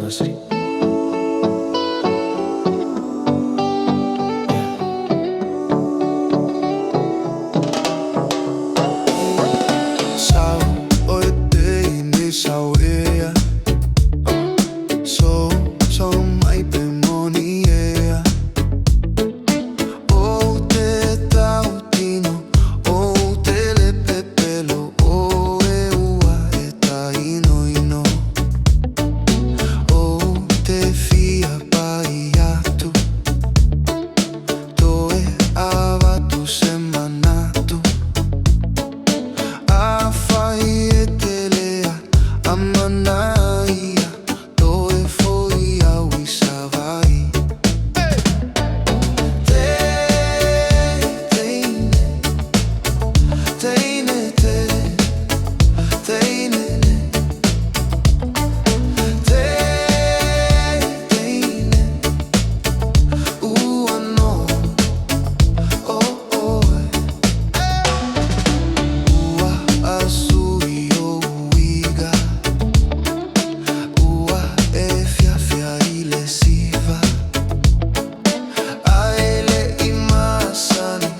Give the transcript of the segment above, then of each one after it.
Nasri. Sao ôi Teine sao ea so so mai pe moni ea o te tautino o te le pepelo o e ua e taino ino o te fia paiatu to e avatu semanatu a fai e te lea a manaia to e foi a wisavai Teine Teine ua no oh oh ua asui o uiga ua e fiafia i le siva ai le i masani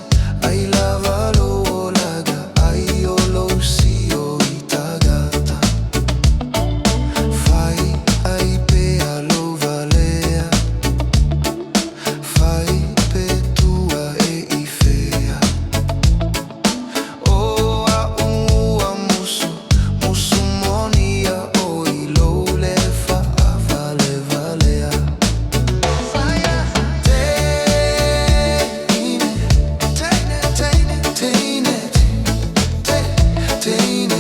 ai lava lo laga ai o lo si o i tagata fai ai pe alo valea fai pe tua e i fea o a ua musu monia o i lo le fa a vale valea Teine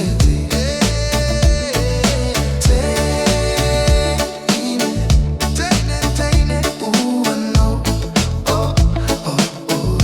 ua no oh oh oh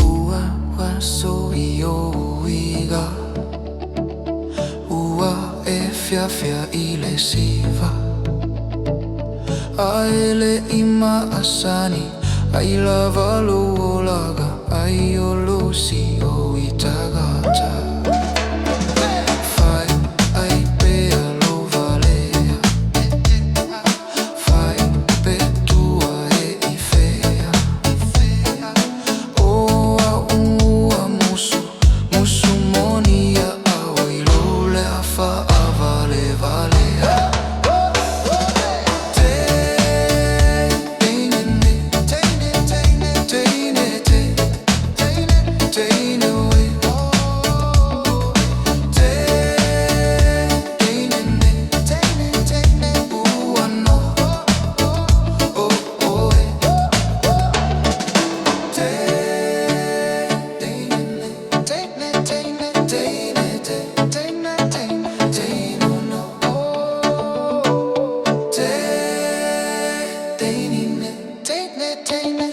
ua wasoi o uiga ua e fiafia i le siva ai le i maasani ai lava lo laga ai o lo si o i tagata fai ai pe alo valea fai pe tua e i fea o a ua musu monia au i lo le fa a vale valea Teine ue ua no oh oh Teine no oh Teine